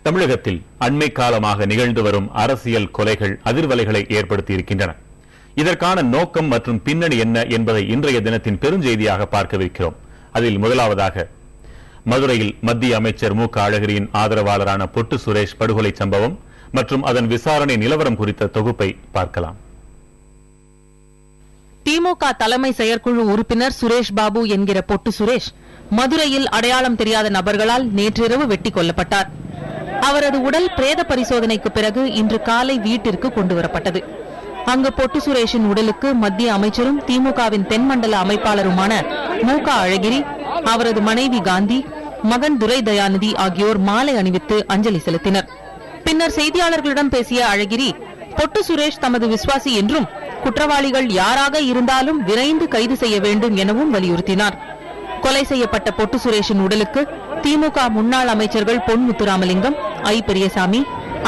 தமிழகத்தில் அண்மை காலமாக நிகழ்ந்து வரும் அரசியல் கொலைகள் அதிர்வலைகளை ஏற்படுத்தியிருக்கின்றன. இதற்கான நோக்கம் மற்றும் பின்னணி என்ன என்பதை இன்றைய தினத்தின் பெருஞ்செய்தியாக பார்க்கவிருக்கிறோம். அதில் முதலாவதாக மதுரையில் மத்திய அமைச்சர் மு க அழகிரியின் ஆதரவாளரான பொட்டு சுரேஷ் படுகொலை சம்பவம் மற்றும் அதன் விசாரணை நிலவரம் குறித்த தொகுப்பை பார்க்கலாம். திமுக தலைமை செயற்குழு உறுப்பினர் சுரேஷ் பாபு என்கிற பொட்டு சுரேஷ் மதுரையில் அடையாளம் தெரியாத நபர்களால் நேற்றிரவு வெட்டி கொல்லப்பட்டார். அவரது உடல் பிரேத பரிசோதனைக்கு பிறகு இன்று காலை வீட்டிற்கு கொண்டுவரப்பட்டது. அங்கு பொட்டு சுரேஷின் உடலுக்கு மத்திய அமைச்சரும் திமுகவின் தென்மண்டல அமைப்பாளருமான மு க அழகிரி, அவரது மனைவி காந்தி, மகன் துரை தயாநிதி ஆகியோர் மாலை அணிவித்து அஞ்சலி செலுத்தினர். பின்னர் செய்தியாளர்களிடம் பேசிய அழகிரி, பொட்டு சுரேஷ் தமது விசுவாசி என்றும் குற்றவாளிகள் யாராக இருந்தாலும் விரைந்து கைது செய்ய வேண்டும் எனவும் வலியுறுத்தினார். கொலை செய்யப்பட்ட பொட்டு சுரேஷின் உடலுக்கு திமுக முன்னாள் அமைச்சர்கள் பொன் முத்துராமலிங்கம், ஐ பெரியசாமி,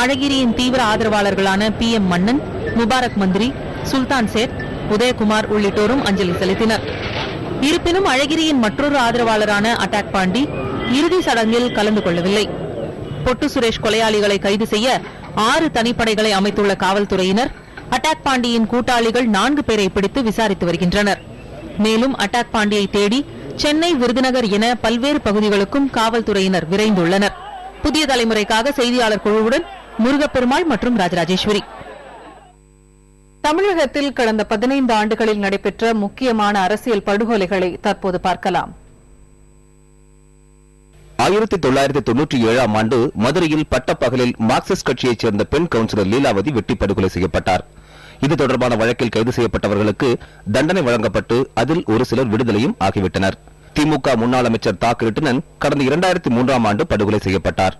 அழகிரியின் தீவிர ஆதரவாளர்களான PM மன்னன், முபாரக் மந்திரி, சுல்தான் சேட், உதயகுமார் உள்ளிட்டோரும் அஞ்சலி செலுத்தினர். இருப்பினும் அழகிரியின் மற்றொரு ஆதரவாளரான அட்டாக் பாண்டி இறுதி சடங்கில் கலந்து கொள்ளவில்லை. பொட்டு சுரேஷ் கொலையாளிகளை கைது செய்ய 6 தனிப்படைகளை அமைத்துள்ள காவல்துறையினர் அட்டாக் பாண்டியின் கூட்டாளிகள் 4 பேரை பிடித்து விசாரித்து வருகின்றனர். மேலும் அட்டாக் பாண்டியை தேடி சென்னை, விருதுநகர் என பல்வேறு பகுதிகளுக்கும் காவல்துறையினர் விரைந்துள்ளனர். புதிய தலைமுறைக்காக செய்தியாளர் குழுவுடன் முருகப்பெருமாள் மற்றும் ராஜராஜேஸ்வரி. தமிழகத்தில் கடந்த 15 ஆண்டுகளில் நடைபெற்ற முக்கியமான அரசியல் படுகொலைகளை தற்போது பார்க்கலாம். 1997ஆம் ஆண்டு மதுரையில் பட்டப்பகலில் மார்க்சிஸ்ட் கட்சியைச் சேர்ந்த பெண் கவுன்சிலர் லீலாவதி வெட்டி படுகொலை செய்யப்பட்டார். இது தொடர்பான வழக்கில் கைது செய்யப்பட்டவர்களுக்கு தண்டனை வழங்கப்பட்டு அதில் ஒரு சிலர் விடுதலையும் ஆகிவிட்டனர். திமுக முன்னாள் அமைச்சர் தா கிருட்டிணன் கடந்த 2003ஆம் ஆண்டு படுகொலை செய்யப்பட்டார்.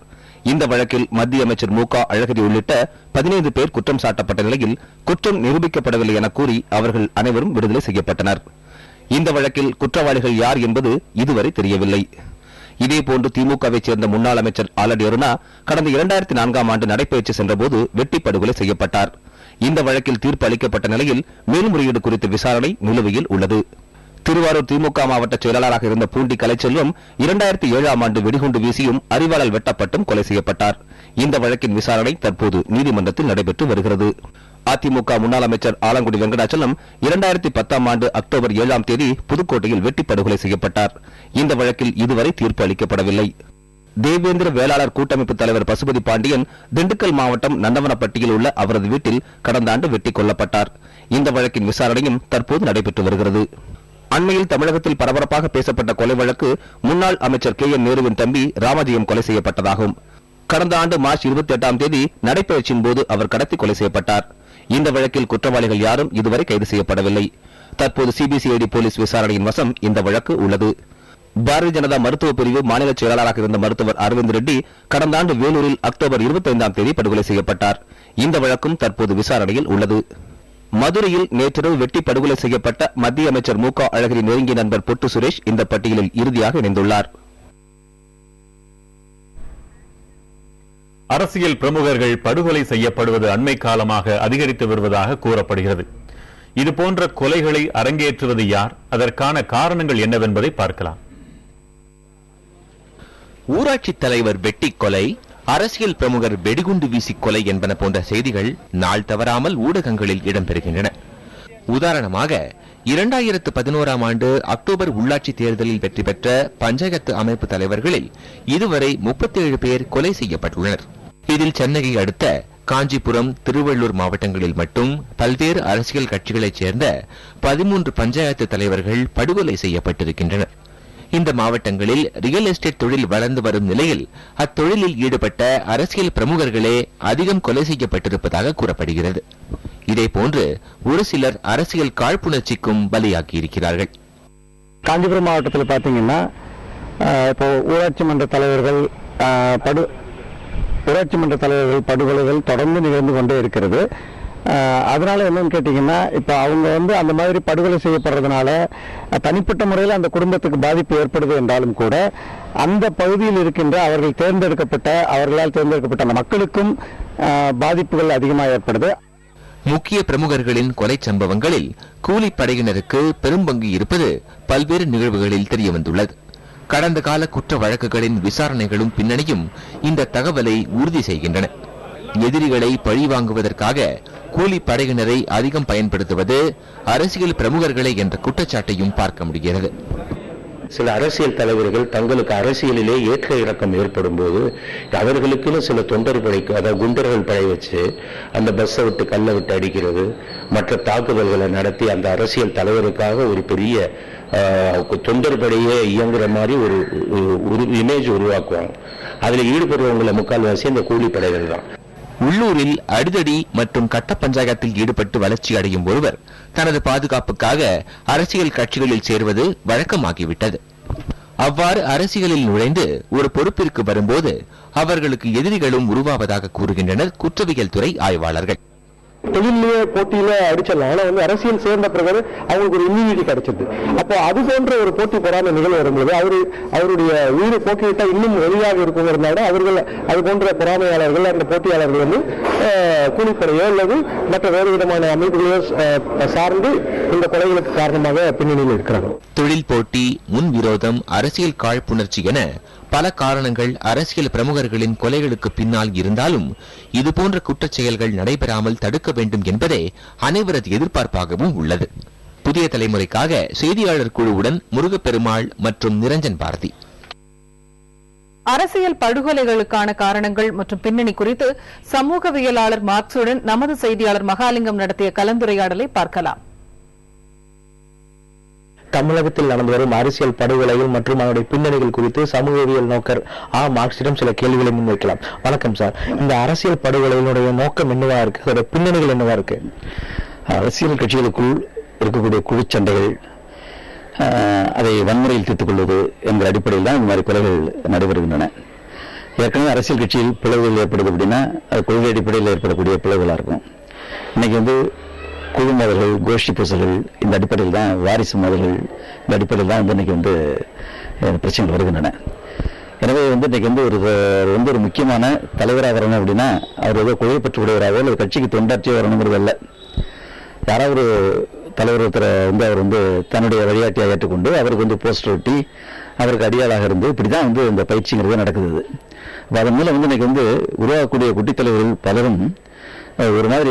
இந்த வழக்கில் மத்திய அமைச்சர் மு க அழகிரி உள்ளிட்ட 15 பேர் குற்றம் சாட்டப்பட்ட நிலையில் குற்றம் நிரூபிக்கப்படவில்லை என கூறி அவர்கள் அனைவரும் விடுதலை செய்யப்பட்டனர். இந்த வழக்கில் குற்றவாளிகள் யார் என்பது இதுவரை தெரியவில்லை. இதேபோன்று திமுகவைச் சேர்ந்த முன்னாள் அமைச்சர் ஆலடி அருணா கடந்த 2004ஆம் ஆண்டு நடைபயிற்சி சென்றபோது வெட்டி படுகொலை செய்யப்பட்டார். இந்த வழக்கில் தீர்ப்பு அளிக்கப்பட்ட நிலையில் மேல்முறையீடு குறித்த விசாரணை நிலுவையில் உள்ளது. திருவாரூர் திமுக மாவட்ட செயலாளராக இருந்த பூண்டி கலைச்செல்வம் 2007ஆம் ஆண்டு வெடிகுண்டு வீசியும் அறிவாளால் வெட்டப்பட்டும் கொலை செய்யப்பட்டார். இந்த வழக்கின் விசாரணை தற்போது நீதிமன்றத்தில் நடைபெற்று வருகிறது. அதிமுக முன்னாள் அமைச்சர் ஆலங்குடி வெங்கடாச்சலம் 2010ஆம் ஆண்டு அக்டோபர் 7ஆம் தேதி புதுக்கோட்டையில் வெட்டி படுகொலை செய்யப்பட்டார். இந்த வழக்கில் இதுவரை தீர்ப்பு அளிக்கப்படவில்லை. தேவேந்திர வேளாளர் கூட்டமைப்பு தலைவர் பசுபதி பாண்டியன் திண்டுக்கல் மாவட்டம் நந்தவனப்பட்டியில் உள்ள அவரது வீட்டில் கடந்த ஆண்டு வெட்டி கொல்லப்பட்டார். இந்த வழக்கின் விசாரணையும் தற்போது நடைபெற்று வருகிறது. அண்மையில் தமிழகத்தில் பரபரப்பாக பேசப்பட்ட கொலை வழக்கு முன்னாள் அமைச்சர் KN நேருவின் தம்பி ராமஜெயம் கொலை செய்யப்பட்டதாகும். கடந்த ஆண்டு மார்ச் 28ஆம் தேதி நடைபயிற்சியின் போது அவர் கடத்தி கொலை செய்யப்பட்டார். இந்த வழக்கில் குற்றவாளிகள் யாரும் இதுவரை கைது செய்யப்படவில்லை. தற்போது CBCID போலீஸ் விசாரணையின் வசம் இந்த வழக்கு உள்ளது. பாரதிய ஜனதா மருத்துவ பிரிவு மாநில செயலாளராக இருந்த மருத்துவர் அரவிந்த் ரெட்டி கடந்த ஆண்டு வேலூரில் அக்டோபர் 25ஆம் தேதி படுகொலை செய்யப்பட்டார். இந்த வழக்கும் தற்போது விசாரணையில் உள்ளது. மதுரையில் நேற்றிரவு வெட்டி படுகொலை செய்யப்பட்ட மத்திய அமைச்சர் மு க அழகிரி நெருங்கிய நண்பர் பொட்டு சுரேஷ் இந்த பட்டியலில் இறுதியாக இணைந்துள்ளார். அரசியல் பிரமுகர்கள் படுகொலை செய்யப்படுவது அண்மை காலமாக அதிகரித்து வருவதாக கூறப்படுகிறது. இதுபோன்ற கொலைகளை அரங்கேற்றுவது யார், அதற்கான காரணங்கள் என்னவென்பதை பார்க்கலாம். ஊராட்சி தலைவர் வெட்டி கொலை, அரசியல் பிரமுகர் வெடிகுண்டு வீசி கொலை என்பன போன்ற செய்திகள் நாள் தவறாமல் ஊடகங்களில் இடம்பெறுகின்றன. உதாரணமாக 2011ஆம் ஆண்டு அக்டோபர் உள்ளாட்சி தேர்தலில் வெற்றி பெற்ற பஞ்சாயத்து அமைப்பு தலைவர்களில் இதுவரை 37 பேர் கொலை செய்யப்பட்டுள்ளனர். இதில் சென்னையை அடுத்த காஞ்சிபுரம், திருவள்ளூர் மாவட்டங்களில் மட்டும் பல்வேறு அரசியல் கட்சிகளைச் சேர்ந்த 13 பஞ்சாயத்து தலைவர்கள் படுகொலை செய்யப்பட்டிருக்கின்றனர். இந்த மாவட்டங்களில் ரியல் எஸ்டேட் தொழில் வளர்ந்து வரும் நிலையில் அத்தொழிலில் ஈடுபட்ட அரசியல் பிரமுகர்களே அதிகம் கொலை செய்யப்பட்டிருப்பதாக கூறப்படுகிறது. இதேபோன்று ஒரு சிலர் அரசியல் காழ்ப்புணர்ச்சிக்கும் பலியாகியிருக்கிறார்கள். காஞ்சிபுரம் மாவட்டத்தில் பார்த்தீங்கன்னா இப்போ ஊராட்சி மன்ற தலைவர்கள் படுகொலைகள் தொடர்ந்து நிகழ்ந்து கொண்டே இருக்கிறது. அதனால என்னன்னு கேட்டீங்கன்னா, இப்ப அவங்க அந்த மாதிரி படுகொலை செய்யப்படுறதுனால தனிப்பட்ட முறையில் அந்த குடும்பத்துக்கு பாதிப்பு ஏற்படுது என்றாலும் கூட அந்த பகுதியில் இருக்கின்ற அவர்களால் தேர்ந்தெடுக்கப்பட்ட அந்த மக்களுக்கும் பாதிப்புகள் அதிகமாக ஏற்படுது. முக்கிய பிரமுகர்களின் கொலை சம்பவங்களில் கூலிப்படையினருக்கு பெரும் பங்கு இருப்பது பல்வேறு நிகழ்வுகளில் தெரியவந்துள்ளது. கடந்த கால குற்ற வழக்குகளின் விசாரணைகளும் பின்னணியும் இந்த தகவலை உறுதி செய்கின்றன. எதிரிகளை பழிவாங்குவதற்காக கூலி படையினரை அதிகம் பயன்படுத்துவது அரசியல் பிரமுகர்களை என்ற குற்றச்சாட்டையும் பார்க்க முடிகிறது. சில அரசியல் தலைவர்கள் தங்களுக்கு அரசியலிலே ஏற்ற இறக்கம் ஏற்படும் போது அவர்களுக்குன்னு சில தொண்டர் படைக்கு, அதாவது குண்டர்கள் படை வச்சு அந்த பஸ்ஸை விட்டு கல்லை விட்டு அடிக்கிறது, மற்ற தாக்குதல்களை நடத்தி அந்த அரசியல் தலைவருக்காக ஒரு பெரிய தொண்டர் படையே இயங்குற மாதிரி ஒரு இமேஜ் உருவாக்குவாங்க. அதில் ஈடுபடுறவங்களை முக்கால்வாசி இந்த கூலிப்படைகள் தான். உள்ளூரில் அடிதடி மற்றும் கட்ட பஞ்சாயத்தில் ஈடுபட்டு வளர்ச்சி அடையும் ஒருவர் தனது பாதுகாப்புக்காக அரசியல் கட்சிகளில் சேர்வது வழக்கமாகிவிட்டது. அவ்வாறு அரசியலில் நுழைந்து ஒரு பொறுப்பிற்கு வரும்போது அவர்களுக்கு எதிரிகளும் உருவாவதாக கூறுகின்றனர் குற்றவியல் துறை ஆய்வாளர்கள். தொழிலே போட்டியில அடிச்சிடலாம். ஆனா அரசியல் சேர்ந்த பிறகு அவங்களுக்கு ஒரு இம்யூனிட்டி கிடைச்சது. அப்போ அது போன்ற ஒரு போட்டி பொறாமை நிகழ்வு வரும்போது அவருடைய உயிரை போட்டியிட்டா இன்னும் வெளியாக இருக்குங்கிறதுனால அவர்கள் அது போன்ற பொறாமையாளர்கள் அந்த போட்டியாளர்கள் கூலிப்படையோ அல்லது மற்ற வேறு விதமான அமைப்புகளையோ சார்ந்து இந்த கொலைகளுக்கு காரணமாக பின்னணியில் இருக்கிறாங்க. தொழில் போட்டி, முன்விரோதம், அரசியல் காழ்ப்புணர்ச்சி என பல காரணங்கள் அரசியல் பிரமுகர்களின் கொலைகளுக்கு பின்னால் இருந்தாலும் இதுபோன்ற குற்றச் செயல்கள் நடைபெறாமல் தடுக்க வேண்டும் என்பதே அனைவரது எதிர்பார்ப்பாகவும் உள்ளது. புதிய தலைமுறைக்காக செய்தியாளர் குழுவுடன் முருகப்பெருமாள் மற்றும் நிரஞ்சன் பாரதி. அரசியல் படுகொலைகளுக்கான காரணங்கள் மற்றும் பின்னணி குறித்து சமூகவியலாளர் மார்க்ஸுடன் நமது செய்தியாளர் மகாலிங்கம் நடத்திய கலந்துரையாடலை பார்க்கலாம். தமிழகத்தில் நடந்து வரும் அரசியல் படுகொலைகள் மற்றும் அதனுடைய பின்னணிகள் குறித்து சமூகவியல் நோக்கர் மார்க்ஸிடம் சில கேள்விகளை முன்வைக்கலாம். வணக்கம் சார். இந்த அரசியல் படுகொலைகளுடைய நோக்கம் என்னவா இருக்கு, அதோட பின்னணிகள் என்னவா இருக்கு? அரசியல் கட்சிகளுக்குள் இருக்கக்கூடிய குழுச்சண்டைகள், அதை வன்முறையில் தீர்த்துக் கொள்வது என்கிற அடிப்படையில் தான் இந்த மாதிரி கொலைகள் நடைபெறுகின்றன. ஏற்கனவே அரசியல் கட்சியில் பிளவுகள் ஏற்படுது அப்படின்னா அது கொள்கை அடிப்படையில் ஏற்படக்கூடிய பிளவுகளாக இருக்கும். இன்னைக்கு குழு மோதல்கள், கோஷ்டி பூசல்கள், இந்த அடிப்படையில் தான் வாரிசு மோதல்கள், இந்த அடிப்படையில் தான் இன்னைக்கு பிரச்சனைகள் வருகின்றன. எனவே இன்னைக்கு ஒரு முக்கியமான தலைவராக வரணும் அப்படின்னா அவர் ஏதோ கொள்கை பற்று உடையவராக அல்லது கட்சிக்கு தொண்டாற்றியே வரணுங்கிறது அல்ல. யாராவது ஒரு தலைவர் ஒருத்தரை அவர் தன்னுடைய வழிகாட்டியாக ஏற்றுக்கொண்டு அவருக்கு போஸ்டர் ஒட்டி அவருக்கு அடியாளாக இருந்து இப்படிதான் இந்த பயிற்சிங்கிறது நடக்குது. அதன் மூலம் இன்னைக்கு உருவாகக்கூடிய குட்டி தலைவர்கள் பலரும் ஒரு மாதிரி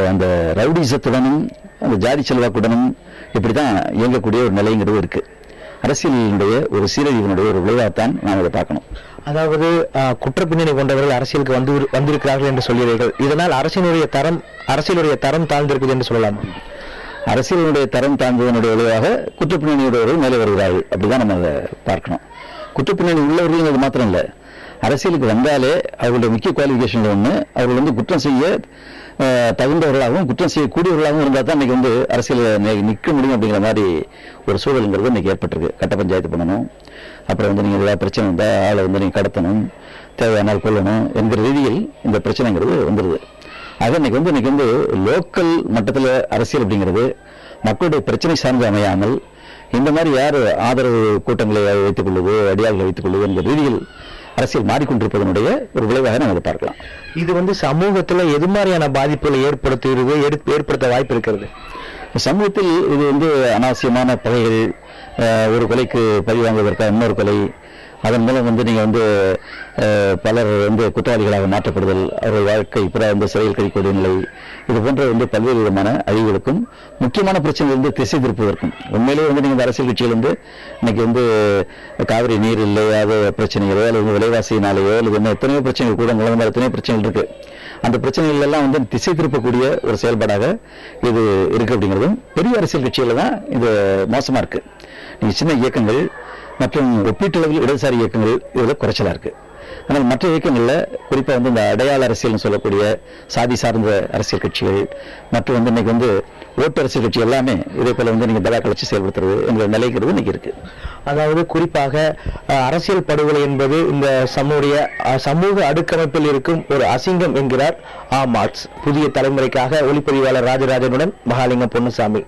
அந்த ரவுடிசத்துடனும் அந்த ஜாதி செல்வாக்குடனும் இப்படித்தான் இயங்கக்கூடிய ஒரு நிலைங்கிறது இருக்கு. அரசியலுடைய ஒரு சீரழிவினுடைய ஒரு விளைவாகத்தான் நாம் அதை பார்க்கணும். அதாவது குற்ற பின்னணி கொண்டவர்கள் அரசியலுக்கு வந்திருக்கிறார்கள் என்று சொல்கிறீர்கள். இதனால் அரசியலுடைய தரம் தாழ்ந்திருக்குது என்று சொல்லலாம். அரசியலுடைய தரம் தாழ்ந்ததனுடைய விளைவாக குற்றப்பின்னணியுடையவர்கள் மேலே வருகிறார்கள், அப்படிதான் நம்ம அதை பார்க்கணும். குற்றப்பின்னணி உள்ளவர்கள் அது மாத்திரம் இல்லை, அரசியலுக்கு வந்தாலே அவர்களுடைய முக்கிய குவாலிபிகேஷன் ஒன்று, அவர்கள் குற்றம் செய்ய தகுந்தவர்களாகவும் குற்றம் செய்யக்கூடியவர்களாகவும் இருந்தால் தான் இன்னைக்கு அரசியல் நிற்க முடியும் அப்படிங்கிற மாதிரி ஒரு சூழலுங்கிறது இன்னைக்கு ஏற்பட்டிருக்கு. கட்ட பஞ்சாயத்து பண்ணணும், அப்புறம் நீங்கள் ஏதாவது பிரச்சனை வந்தால் ஆளை நீங்கள் கடத்தணும், தேவையானால் கொள்ளணும் என்கிற ரீதியில் இந்த பிரச்சனைங்கிறது வந்துடுது. ஆக இன்னைக்கு லோக்கல் மட்டத்தில் அரசியல் அப்படிங்கிறது மக்களுடைய பிரச்சனை சார்ந்து அமையாமல் இந்த மாதிரி யார் ஆதரவு கூட்டங்களை வைத்துக் கொள்வது, அடியாள்களை வைத்துக் கொள்வது என்கிற ரீதியில் அரசியல் மாறிக்கொண்டிருப்பதனுடைய ஒரு விளைவாக நாம் அதை பார்க்கலாம். இது சமூகத்தில் எது மாதிரியான பாதிப்புகளை ஏற்படுத்த வாய்ப்பு இருக்கிறது? சமூகத்தில் இது அனாவசியமான பகைகள், ஒரு கொலைக்கு பழி வாங்குவதற்காக இன்னொரு கொலை, அதன் மூலம் நீங்க பலர் குற்றவாளிகளாக மாற்றப்படுதல், அவர்கள் வாழ்க்கை புற சிறையில் கழிக்கக்கூடிய நிலை, இது போன்ற பல்வேறு விதமான அழிவுகளுக்கும் முக்கியமான பிரச்சனைகள் திசை திருப்புவதற்கும் உண்மையிலேயே நீங்க அரசியல் கட்சிகள் இன்னைக்கு காவிரி நீர் இல்லையாத பிரச்சனைகளோ அல்லது விலைவாசியினாலேயோ அல்லது எத்தனையோ பிரச்சனைகள் கூட நிலவர எத்தனையோ பிரச்சனைகள் இருக்கு. அந்த பிரச்சனைகள் எல்லாம் திசை திருப்பக்கூடிய ஒரு செயல்பாடாக இது இருக்கு. அப்படிங்கிறதும் பெரிய அரசியல் கட்சியில தான் இது மோசமா இருக்கு. நீங்க சின்ன இயக்கங்கள் மற்றும் ஒப்பீட்டளவில் இடதுசாரி இயக்கங்கள் இதுல குறைச்சலா இருக்கு. ஆனால் மற்ற இயக்கங்கள்ல குறிப்பா இந்த அடையாள அரசியல் சொல்லக்கூடிய சாதி சார்ந்த அரசியல் கட்சிகள் மற்றும் இன்னைக்கு ஓட்டு அரசியல் கட்சி எல்லாமே இதே போல நீங்க தலா கழிச்சு செயல்படுத்துறது என்ற நிலைங்கிறது இன்னைக்கு இருக்கு. அதாவது குறிப்பாக அரசியல் படுகொலை என்பது இந்த சமூக அடுக்கமைப்பில் இருக்கும் ஒரு அசிங்கம் என்கிறார் மார்க்ஸ். புதிய தலைமுறைக்காக ஒளிப்பதிவாளர் ராஜராஜனுடன் மகாலிங்கம் பொன்னுசாமி.